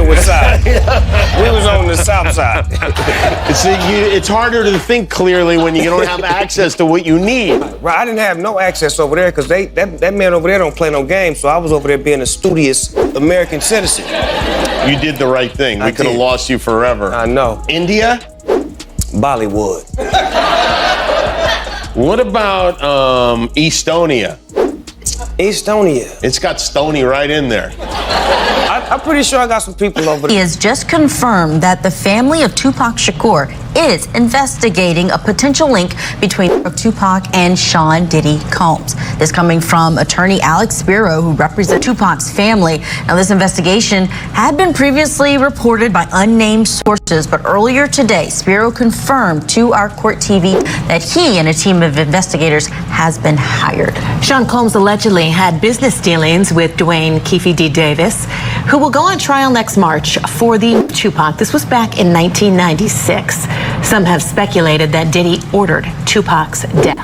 what side. We was on the south side. It's harder to think clearly when you don't have access to what you need. Right, I didn't have no access over there because that man over there don't play no games, so I was over there being a studious American citizen. You did the right thing. We could have lost you forever. I know. India? Bollywood. What about Estonia? Estonia. It's got Stony right in there. I'm pretty sure I got some people over there. He has just confirmed that the family of Tupac Shakur is investigating a potential link between Tupac and Sean Diddy Combs. This coming from attorney Alex Spiro, who represents Tupac's family. Now, this investigation had been previously reported by unnamed sources, but earlier today, Spiro confirmed to our court TV that he and a team of investigators has been hired. Sean Combs allegedly had business dealings with Dwayne Keefe D. Davis, who will go on trial next March for the Tupac. This was back in 1996. Some have speculated that Diddy ordered Tupac's death.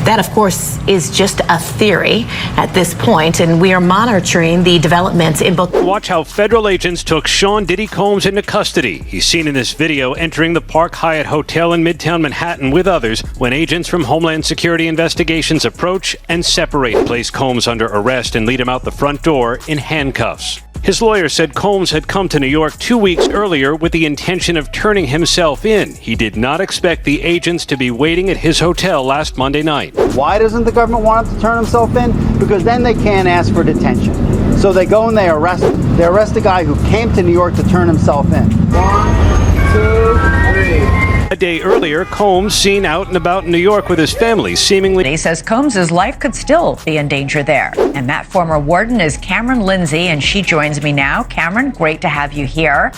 That, of course, is just a theory at this point, and we are monitoring the developments in both. Watch how federal agents took Sean Diddy Combs into custody. He's seen in this video entering the Park Hyatt Hotel in Midtown Manhattan with others when agents from Homeland Security Investigations approach and separate, place Combs under arrest and lead him out the front door in handcuffs. His lawyer said Combs had come to New York 2 weeks earlier with the intention of turning himself in. He did not expect the agents to be waiting at his hotel last Monday night. Why doesn't the government want him to turn himself in? Because then they can't ask for detention. So they go and they arrest a guy who came to New York to turn himself in. 1, 2, 3. A day earlier, Combs seen out and about in New York with his family, seemingly. He says Combs' life could still be in danger there. And that former warden is Cameron Lindsay, and she joins me now. Cameron, great to have you here.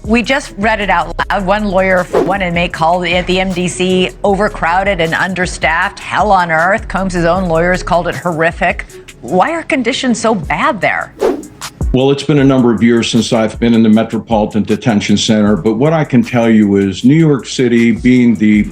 We just read it out loud. One lawyer for one inmate called the MDC overcrowded and understaffed, hell on earth. Combs' own lawyers called it horrific. Why are conditions so bad there? Well, it's been a number of years since I've been in the Metropolitan Detention Center, but what I can tell you is New York City, being the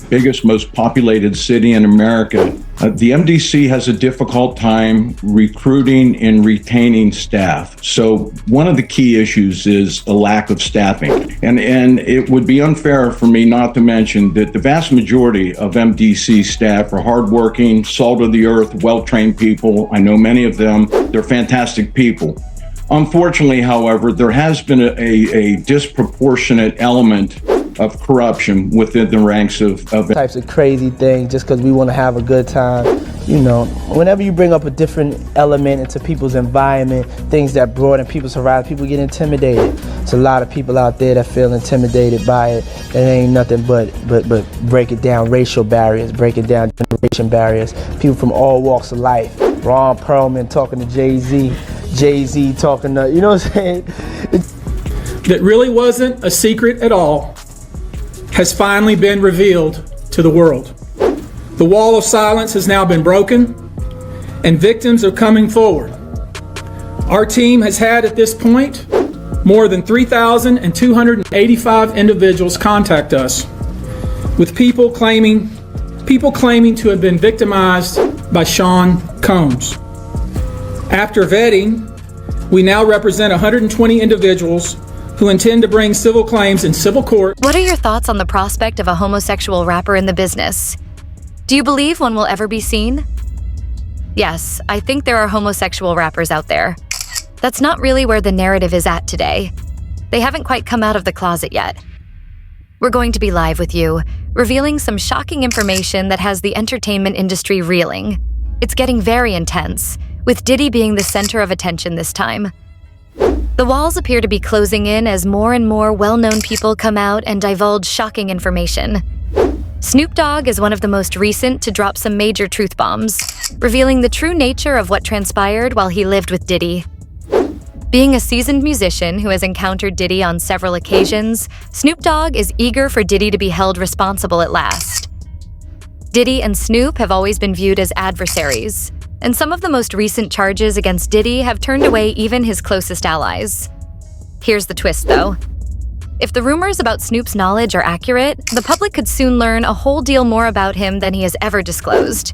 biggest, most populated city in America, the MDC has a difficult time recruiting and retaining staff. So one of the key issues is a lack of staffing. And it would be unfair for me not to mention that the vast majority of MDC staff are hardworking, salt of the earth, well-trained people. I know many of them. They're fantastic people. Unfortunately, however, there has been a disproportionate element of corruption within the ranks of types of crazy things just because we want to have a good time. You know, whenever you bring up a different element into people's environment, things that broaden people's horizon, people get intimidated. There's a lot of people out there that feel intimidated by it. It ain't nothing but break it down racial barriers, break it down generation barriers. People from all walks of life. Ron Perlman talking to Jay-Z talking to, you know what I'm saying? That really wasn't a secret at all has finally been revealed to the world. The wall of silence has now been broken, and victims are coming forward. Our team has had at this point more than 3,285 individuals contact us, with people claiming to have been victimized by Sean Combs. After vetting, we now represent 120 individuals who intend to bring civil claims in civil court. What are your thoughts on the prospect of a homosexual rapper in the business? Do you believe one will ever be seen? Yes, I think there are homosexual rappers out there. That's not really where the narrative is at today. They haven't quite come out of the closet yet. We're going to be live with you, revealing some shocking information that has the entertainment industry reeling. It's getting very intense, with Diddy being the center of attention this time. The walls appear to be closing in as more and more well-known people come out and divulge shocking information. Snoop Dogg is one of the most recent to drop some major truth bombs, revealing the true nature of what transpired while he lived with Diddy. Being a seasoned musician who has encountered Diddy on several occasions, Snoop Dogg is eager for Diddy to be held responsible at last. Diddy and Snoop have always been viewed as adversaries, and some of the most recent charges against Diddy have turned away even his closest allies. Here's the twist, though. If the rumors about Snoop's knowledge are accurate, the public could soon learn a whole deal more about him than he has ever disclosed.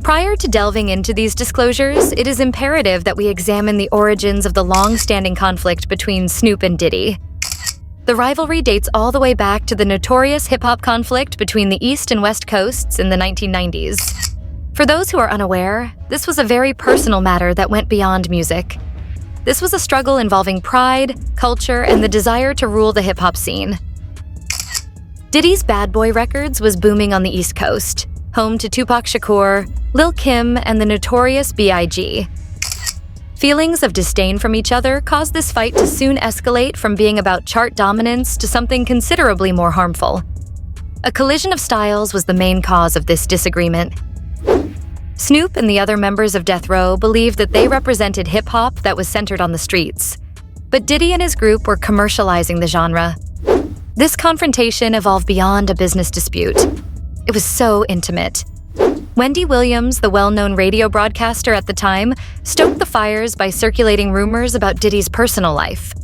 Prior to delving into these disclosures, it is imperative that we examine the origins of the long-standing conflict between Snoop and Diddy. The rivalry dates all the way back to the notorious hip-hop conflict between the East and West Coasts in the 1990s. For those who are unaware, this was a very personal matter that went beyond music. This was a struggle involving pride, culture, and the desire to rule the hip-hop scene. Diddy's Bad Boy Records was booming on the East Coast, home to Tupac Shakur, Lil' Kim, and the notorious B.I.G. Feelings of disdain from each other caused this fight to soon escalate from being about chart dominance to something considerably more harmful. A collision of styles was the main cause of this disagreement. Snoop and the other members of Death Row believed that they represented hip-hop that was centered on the streets. But Diddy and his group were commercializing the genre. This confrontation evolved beyond a business dispute. It was so intimate. Wendy Williams, the well-known radio broadcaster at the time, stoked the fires by circulating rumors about Diddy's personal life.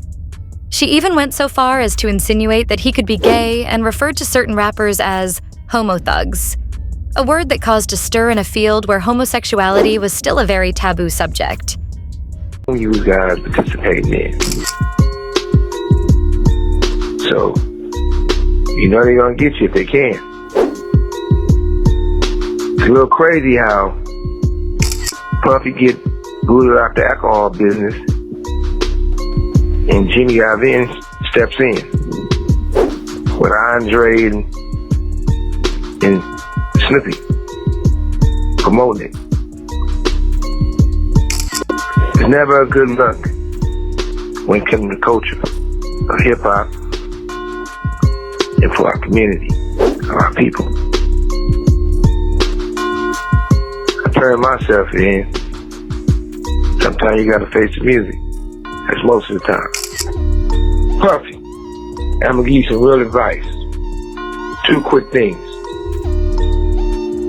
She even went so far as to insinuate that he could be gay and referred to certain rappers as homo thugs, a word that caused a stir in a field where homosexuality was still a very taboo subject. You guys participating in. So, you know they're gonna get you if they can. It's a little crazy how Puffy get booted out the alcohol business and Jimmy Iovine steps in with Andre and Snoopy promoting it. It's never a good look when it comes to culture of hip-hop and for our community, our people. I turn myself in. Sometimes you gotta face the music. That's most of the time. Puffy, I'm gonna give you some real advice. 2 quick things.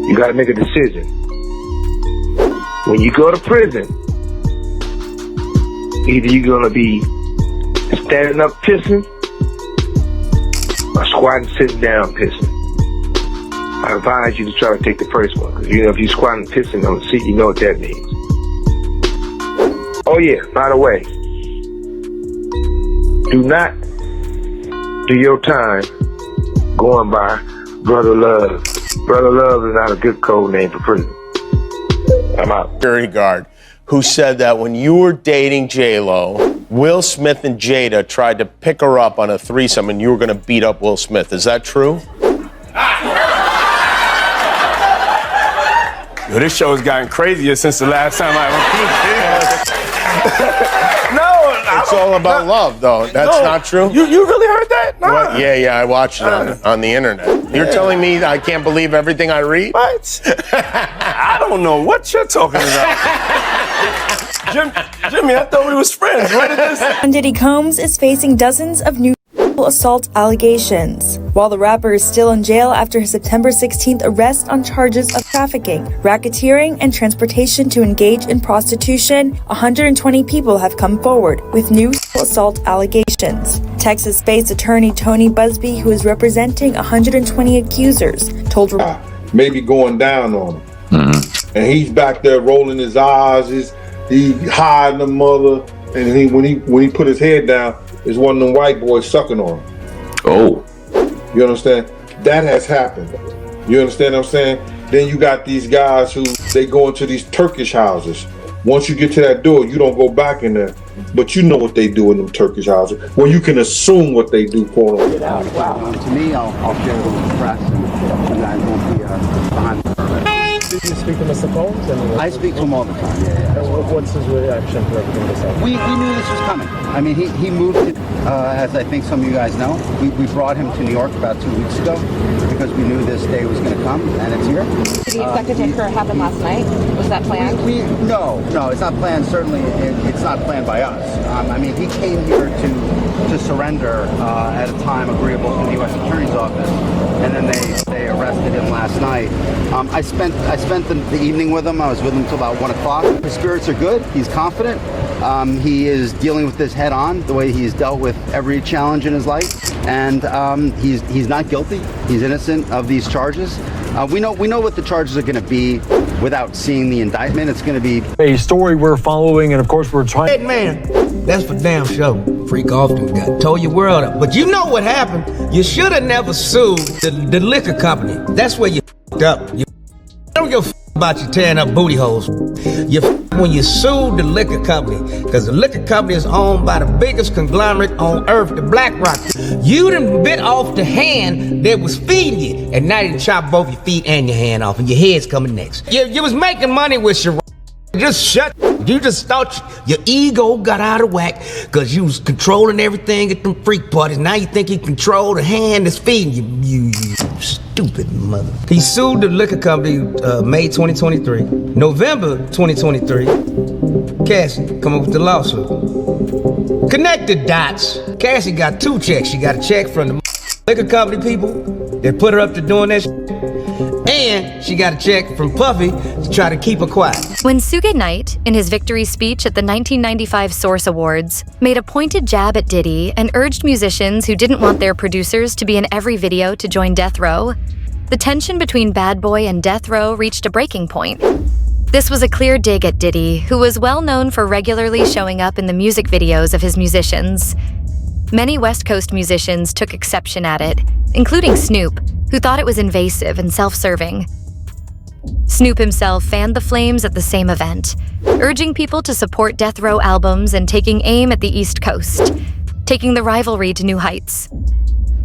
You gotta make a decision. When you go to prison, either you're gonna be standing up pissing or squatting, sitting down pissing. I advise you to try to take the first one, because you know if you're squatting, pissing on the seat, you know what that means. Oh yeah, by the way, do not do your time going by Brother Love. Brother Love is not a good code name for prison. I'm out. Security guard who said that when you were dating J-Lo, Will Smith and Jada tried to pick her up on a threesome and you were going to beat up Will Smith. Is that true? Yo, this show has gotten crazier since the last time I No, it's all about love, though. That's not true? You really heard that? Nah. What? Yeah, I watched it on the internet. You're telling me I can't believe everything I read? What? I don't know what you're talking about. Jimmy, I thought we was friends. What is this? Diddy Combs is facing dozens of new assault allegations, while the rapper is still in jail after his September 16th arrest on charges of trafficking, racketeering, and transportation to engage in prostitution. 120 people have come forward with new assault allegations. Texas-based attorney Tony Busby, who is representing 120 accusers, told maybe going down on him, and he's back there rolling his eyes, he hiding the mother, and when he put his head down, is one of them white boys sucking on him. Oh. You understand? That has happened. You understand what I'm saying? Then you got these guys who, they go into these Turkish houses. Once you get to that door, you don't go back in there. But you know what they do in them Turkish houses. Well, you can assume what they do for them. To me, I'll share it with the press, and you guys won't be behind the curtain. Did you speak to Mr. Combs? I speak to him all the time, yeah. What's his reaction to everything that's happening? We knew this was coming. I mean, he moved it, as I think some of you guys know. We brought him to New York about 2 weeks ago because we knew this day was going to come, and it's here. Did you expect it to happen last night? Was that planned? No, it's not planned. Certainly, it's not planned by us. I mean, he came here to surrender at a time agreeable to the U.S. Attorney's Office, and then they arrested him last night. I spent the evening with him. I was with him until about 1 o'clock. His spirits are good. He's confident. He is dealing with this head on, the way he's dealt with every challenge in his life, and he's not guilty. He's innocent of these charges. We know what the charges are going to be. without seeing the indictment. It's going to be a story we're following, and of course we're trying. Hey man, that's for damn sure. Freak off them guy. Told your world up. But you know what happened? You should have never sued the liquor company. That's where you f***ed up. You don't give a f*** about you tearing up booty holes. You when you sued the liquor company, because the liquor company is owned by the biggest conglomerate on earth, the BlackRock. You done bit off the hand that was feeding you, and now you done chop both your feet and your hand off, and your head's coming next. You was making money with your just shut. You just thought your ego got out of whack because you was controlling everything at them freak parties. Now you think you control the hand that's feeding you. You stupid mother. He sued the liquor company May 2023. November 2023, Cassie come up with the lawsuit. Connect the dots. Cassie got 2 checks. She got a check from the liquor company people that put her up to doing that shit. And she got a check from Puffy to try to keep her quiet. When Suge Knight, in his victory speech at the 1995 Source Awards, made a pointed jab at Diddy and urged musicians who didn't want their producers to be in every video to join Death Row, the tension between Bad Boy and Death Row reached a breaking point. This was a clear dig at Diddy, who was well known for regularly showing up in the music videos of his musicians. Many West Coast musicians took exception at it, including Snoop, who thought it was invasive and self-serving. Snoop himself fanned the flames at the same event, urging people to support Death Row albums and taking aim at the East Coast, taking the rivalry to new heights.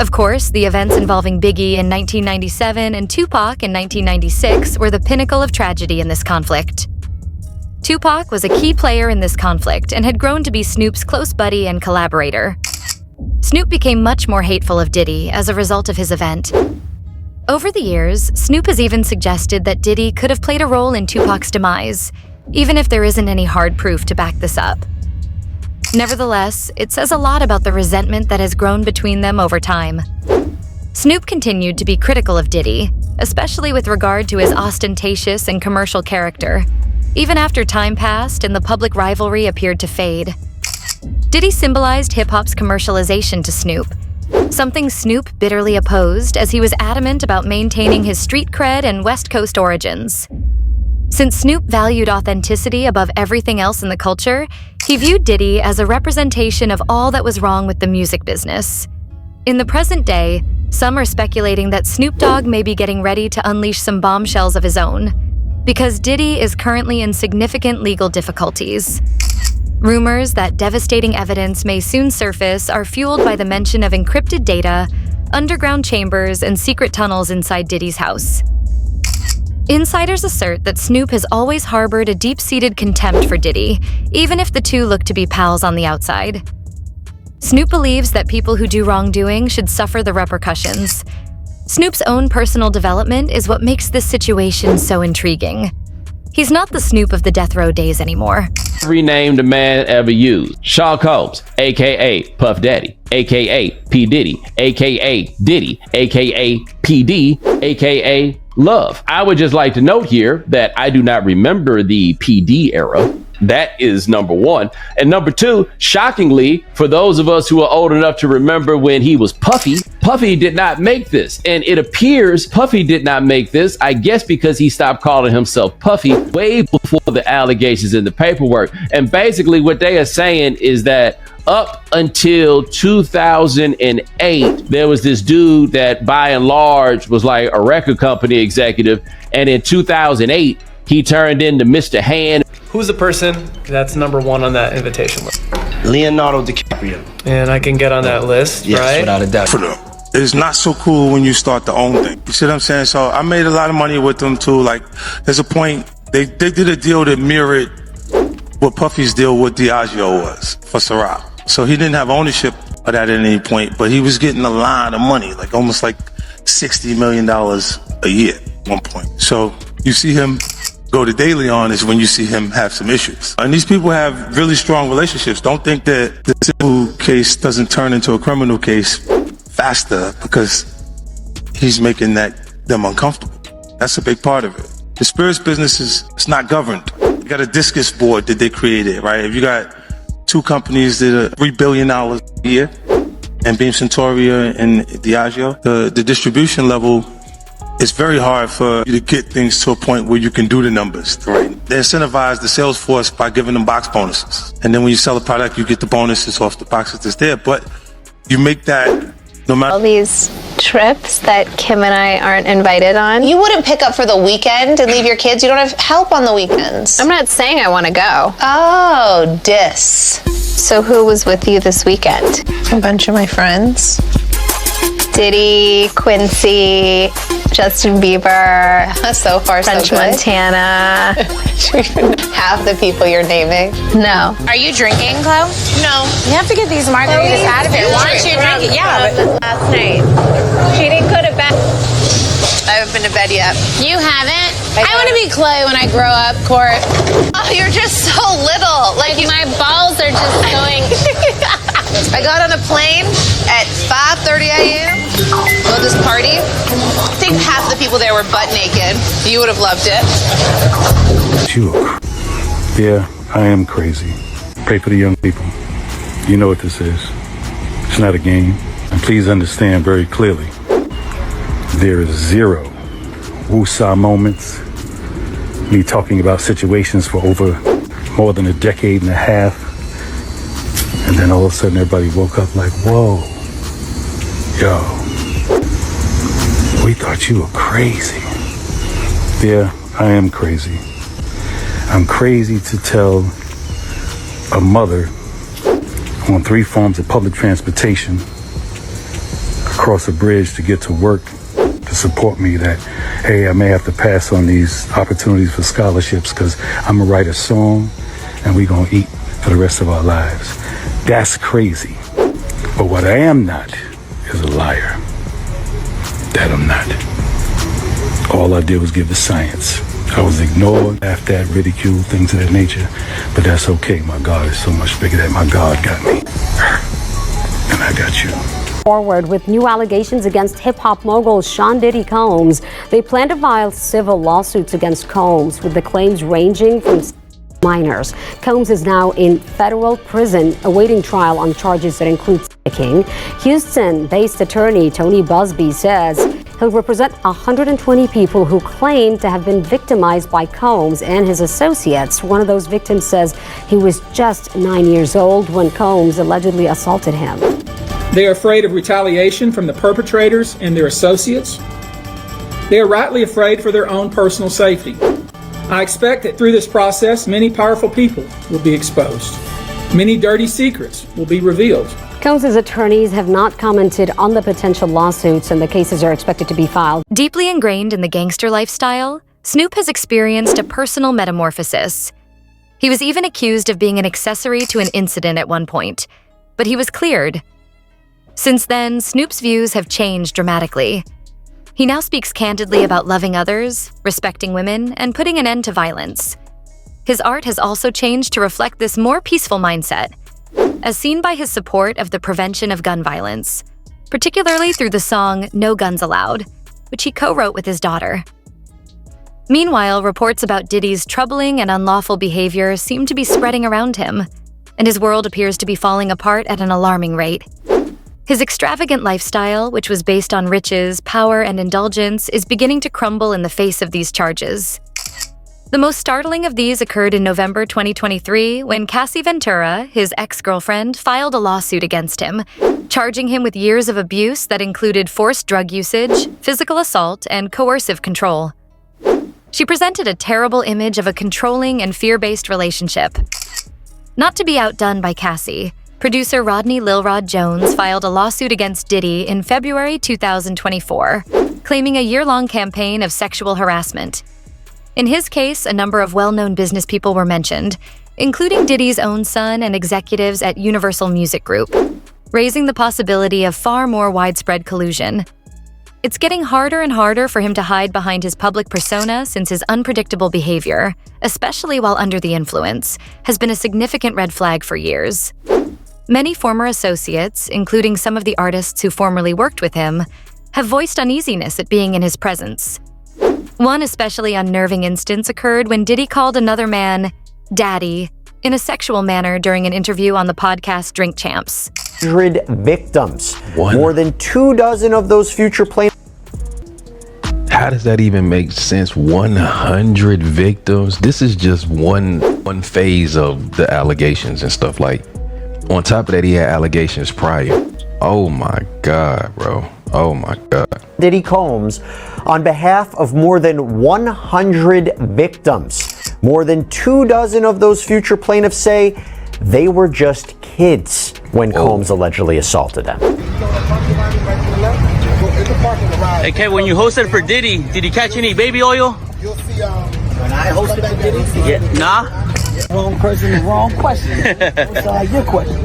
Of course, the events involving Biggie in 1997 and Tupac in 1996 were the pinnacle of tragedy in this conflict. Tupac was a key player in this conflict and had grown to be Snoop's close buddy and collaborator. Snoop became much more hateful of Diddy as a result of his event. Over the years, Snoop has even suggested that Diddy could have played a role in Tupac's demise, even if there isn't any hard proof to back this up. Nevertheless, it says a lot about the resentment that has grown between them over time. Snoop continued to be critical of Diddy, especially with regard to his ostentatious and commercial character, even after time passed and the public rivalry appeared to fade. Diddy symbolized hip-hop's commercialization to Snoop, something Snoop bitterly opposed as he was adamant about maintaining his street cred and West Coast origins. Since Snoop valued authenticity above everything else in the culture, he viewed Diddy as a representation of all that was wrong with the music business. In the present day, some are speculating that Snoop Dogg may be getting ready to unleash some bombshells of his own, because Diddy is currently in significant legal difficulties. Rumors that devastating evidence may soon surface are fueled by the mention of encrypted data, underground chambers, and secret tunnels inside Diddy's house. Insiders assert that Snoop has always harbored a deep-seated contempt for Diddy, even if the two look to be pals on the outside. Snoop believes that people who do wrongdoing should suffer the repercussions. Snoop's own personal development is what makes this situation so intriguing. He's not the Snoop of the Death Row days anymore. Renamed a man ever used. Sean Combs, aka Puff Daddy, aka P. Diddy, aka Diddy, aka PD, aka Love. I would just like to note here that I do not remember the PD era. That is number one. And number two, shockingly, for those of us who are old enough to remember when he was Puffy, Puffy did not make this. And it appears Puffy did not make this, I guess because he stopped calling himself Puffy way before the allegations in the paperwork. And basically what they are saying is that up until 2008, there was this dude that by and large was like a record company executive. And in 2008, he turned into Mr. Hand. Who's the person that's number one on that invitation list? Leonardo DiCaprio. And I can get on that list, yes, right? Without a doubt. It's not so cool when you start the own thing. You see what I'm saying? So I made a lot of money with them too. Like, there's a point, they did a deal that mirrored what Puffy's deal with Diageo was for Ciroc. So he didn't have ownership of that at any point, but he was getting a lot of money, like almost like $60 million a year at one point. So you see him go to daily on is when you see him have some issues. And these people have really strong relationships. Don't think that the civil case doesn't turn into a criminal case faster because he's making them uncomfortable. That's a big part of it. The spirits business it's not governed. You got a discus board that they created, right? If you got two companies that are $3 billion a year, and Beam Centauria and Diageo, the distribution level it's very hard for you to get things to a point where you can do the numbers. Right. They incentivize the sales force by giving them box bonuses. And then when you sell a product, you get the bonuses off the boxes that's there. But you make that no matter. All these trips that Kim and I aren't invited on. You wouldn't pick up for the weekend and leave your kids? You don't have help on the weekends. I'm not saying I want to go. Oh, dis. So who was with you this weekend? A bunch of my friends. Diddy, Quincy, Justin Bieber, so far French so good. Montana. Half the people you're naming. No. Are you drinking, Chloe? No. You have to get these margaritas out of here. Why aren't you drinking? Yeah, but Last night. She didn't go to bed. I haven't been to bed yet. you haven't. I want to be Chloe when I grow up, Court. Oh, you're just so little. Like my balls are just going. I got on a plane at 5:30 a.m. Well, this party. I think half the people there were butt naked. You would have loved it. Yeah, I am crazy. Pray for the young people. You know what this is. It's not a game. And please understand very clearly, there is zero woosah moments, me talking about situations for over more than a decade and a half, and then all of a sudden everybody woke up like, whoa, yo, we thought you were crazy. Yeah, I am crazy. I'm crazy to tell a mother on 3 forms of public transportation across a bridge to get to work to support me that, hey, I may have to pass on these opportunities for scholarships because I'm gonna write a song and we're gonna eat for the rest of our lives. That's crazy. But what I am not is a liar. That I'm not. All I did was give the science. I was ignored, laughed at, ridiculed, things of that nature. But that's okay. My God is so much bigger that my God got me. And I got you. Forward with new allegations against hip-hop mogul Sean Diddy Combs. They plan to file civil lawsuits against Combs, with the claims ranging from minors. Combs is now in federal prison awaiting trial on charges that include sticking. Houston-based attorney Tony Busby says he'll represent 120 people who claim to have been victimized by Combs and his associates. One of those victims says he was just 9 years old when Combs allegedly assaulted him. They are afraid of retaliation from the perpetrators and their associates. They are rightly afraid for their own personal safety. I expect that through this process, many powerful people will be exposed. Many dirty secrets will be revealed. Combs' attorneys have not commented on the potential lawsuits, and the cases are expected to be filed. Deeply ingrained in the gangster lifestyle, Snoop has experienced a personal metamorphosis. He was even accused of being an accessory to an incident at one point, but he was cleared. Since then, Snoop's views have changed dramatically. He now speaks candidly about loving others, respecting women, and putting an end to violence. His art has also changed to reflect this more peaceful mindset, as seen by his support of the prevention of gun violence, particularly through the song No Guns Allowed, which he co-wrote with his daughter. Meanwhile, reports about Diddy's troubling and unlawful behavior seem to be spreading around him, and his world appears to be falling apart at an alarming rate. His extravagant lifestyle, which was based on riches, power, and indulgence, is beginning to crumble in the face of these charges. The most startling of these occurred in November 2023 when Cassie Ventura, his ex-girlfriend, filed a lawsuit against him, charging him with years of abuse that included forced drug usage, physical assault, and coercive control. She presented a terrible image of a controlling and fear-based relationship. Not to be outdone by Cassie, producer Rodney Lil Rod Jones filed a lawsuit against Diddy in February 2024, claiming a year-long campaign of sexual harassment. In his case, a number of well-known business people were mentioned, including Diddy's own son and executives at Universal Music Group, raising the possibility of far more widespread collusion. It's getting harder and harder for him to hide behind his public persona since his unpredictable behavior, especially while under the influence, has been a significant red flag for years. Many former associates, including some of the artists who formerly worked with him, have voiced uneasiness at being in his presence. One especially unnerving instance occurred when Diddy called another man "daddy" in a sexual manner during an interview on the podcast Drink Champs. 100 victims. More than 24 of those future plaintiffs how does that even make sense? 100 victims. This is just one phase of the allegations and stuff. Like, on top of that, he had allegations prior. Oh my God, bro. Oh my God. Diddy Combs on behalf of more than 100 victims. More than 24 of those future plaintiffs say they were just kids when Combs allegedly assaulted them. Hey, Kev, when you hosted for Diddy, did he catch any baby oil? When I hosted for Diddy? Yeah. Nah? Wrong person, wrong question. What's your question?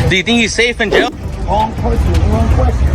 Do you think he's safe in jail? Wrong person, wrong question.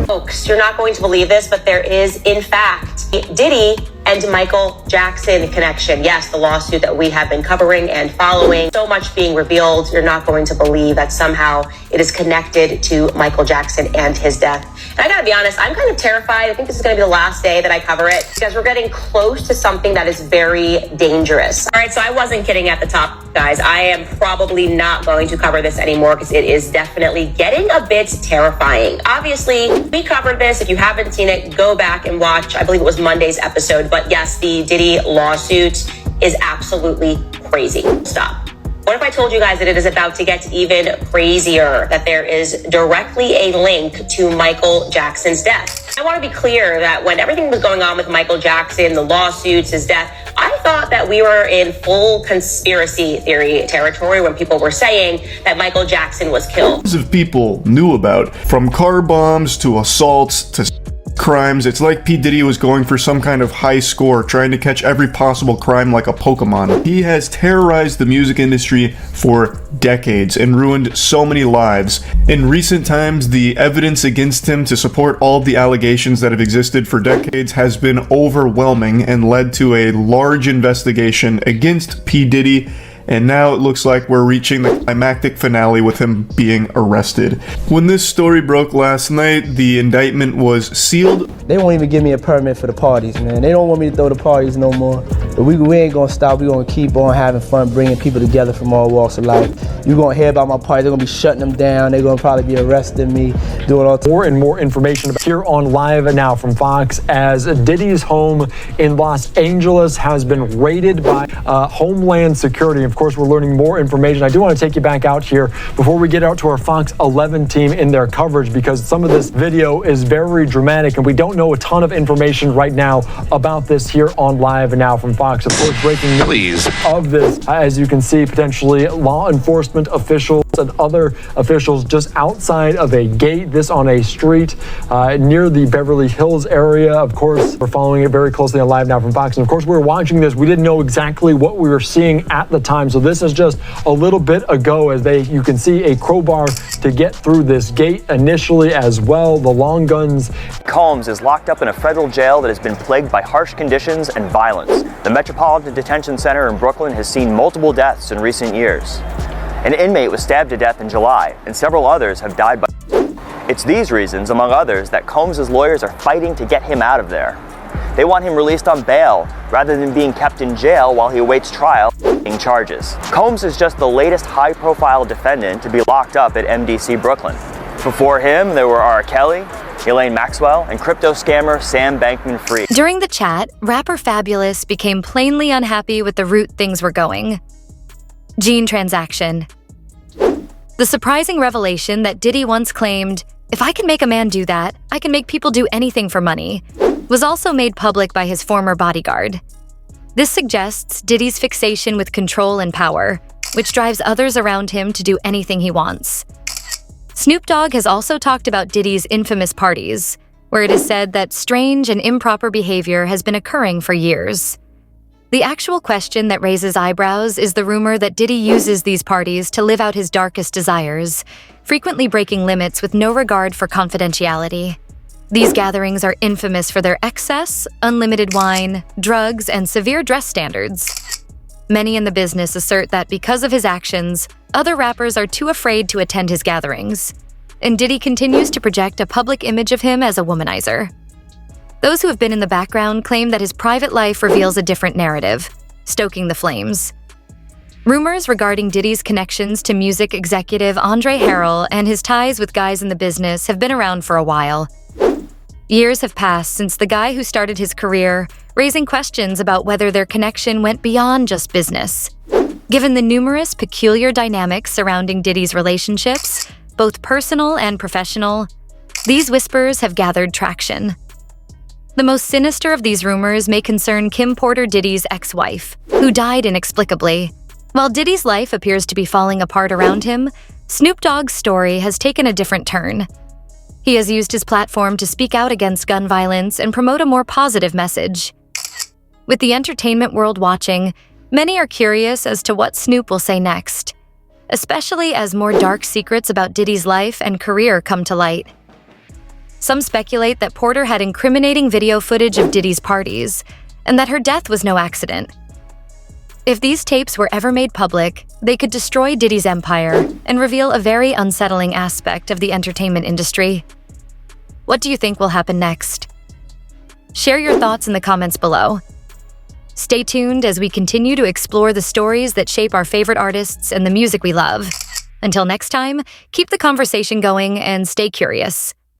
Folks, you're not going to believe this, but there is, in fact, a Diddy and Michael Jackson connection. Yes, the lawsuit that we have been covering and following. So much being revealed, you're not going to believe that somehow it is connected to Michael Jackson and his death. And I gotta be honest, I'm kind of terrified. I think this is gonna be the last day that I cover it because we're getting close to something that is very dangerous. All right, so I wasn't kidding at the top, guys. I am probably not going to cover this anymore because it is definitely getting a bit terrifying. Obviously, we covered this. If you haven't seen it, go back and watch. I believe it was Monday's episode. But yes, the Diddy lawsuit is absolutely crazy. Stop. What if I told you guys that it is about to get even crazier, that there is directly a link to Michael Jackson's death? I want to be clear that when everything was going on with Michael Jackson, the lawsuits, his death, I thought that we were in full conspiracy theory territory when people were saying that Michael Jackson was killed. Tons of people knew about, from car bombs to assaults to crimes. It's like P. Diddy was going for some kind of high score, trying to catch every possible crime like a Pokemon. He has terrorized the music industry for decades and ruined so many lives. In recent times, the evidence against him to support all of the allegations that have existed for decades has been overwhelming and led to a large investigation against P. Diddy. And now it looks like we're reaching the climactic finale with him being arrested. When this story broke last night, the indictment was sealed. They won't even give me a permit for the parties, man. They don't want me to throw the parties no more. But we ain't gonna stop. We're gonna keep on having fun, bringing people together from all walks of life. You're gonna hear about my parties. They're gonna be shutting them down. They're gonna probably be arresting me, doing all. More and more information about here on Live Now from Fox as Diddy's home in Los Angeles has been raided by Homeland Security. Of course, we're learning more information. I do want to take you back out here before we get out to our Fox 11 team in their coverage, because some of this video is very dramatic and we don't know a ton of information right now about this here on Live Now from Fox. Of course, breaking news of this, as you can see, potentially law enforcement officials and other officials just outside of a gate, this on a street near the Beverly Hills area. Of course, we're following it very closely on Live Now from Fox. And of course, we were watching this. We didn't know exactly what we were seeing at the time. So this is just a little bit ago as you can see a crowbar to get through this gate initially as well. The long guns. Combs is locked up in a federal jail that has been plagued by harsh conditions and violence. The Metropolitan Detention Center in Brooklyn has seen multiple deaths in recent years. An inmate was stabbed to death in July, and several others have died by. It's these reasons, among others, that Combs' lawyers are fighting to get him out of there. They want him released on bail rather than being kept in jail while he awaits trial and charges. Combs is just the latest high-profile defendant to be locked up at MDC Brooklyn. Before him, there were R. Kelly, Elaine Maxwell, and crypto scammer Sam Bankman-Fried. During the chat, rapper Fabulous became plainly unhappy with the route things were going. Gene transaction. The surprising revelation that Diddy once claimed, "If I can make a man do that, I can make people do anything for money," was also made public by his former bodyguard. This suggests Diddy's fixation with control and power, which drives others around him to do anything he wants. Snoop Dogg has also talked about Diddy's infamous parties, where it is said that strange and improper behavior has been occurring for years. The actual question that raises eyebrows is the rumor that Diddy uses these parties to live out his darkest desires, frequently breaking limits with no regard for confidentiality. These gatherings are infamous for their excess, unlimited wine, drugs, and severe dress standards. Many in the business assert that because of his actions, other rappers are too afraid to attend his gatherings, and Diddy continues to project a public image of him as a womanizer. Those who have been in the background claim that his private life reveals a different narrative, stoking the flames. Rumors regarding Diddy's connections to music executive Andre Harrell and his ties with guys in the business have been around for a while. Years have passed since the guy who started his career, raising questions about whether their connection went beyond just business. Given the numerous peculiar dynamics surrounding Diddy's relationships, both personal and professional, these whispers have gathered traction. The most sinister of these rumors may concern Kim Porter Diddy's ex-wife, who died inexplicably. While Diddy's life appears to be falling apart around him, Snoop Dogg's story has taken a different turn. He has used his platform to speak out against gun violence and promote a more positive message. With the entertainment world watching, many are curious as to what Snoop will say next, especially as more dark secrets about Diddy's life and career come to light. Some speculate that Porter had incriminating video footage of Diddy's parties, and that her death was no accident. If these tapes were ever made public, they could destroy Diddy's empire and reveal a very unsettling aspect of the entertainment industry. What do you think will happen next? Share your thoughts in the comments below. Stay tuned as we continue to explore the stories that shape our favorite artists and the music we love. Until next time, keep the conversation going and stay curious.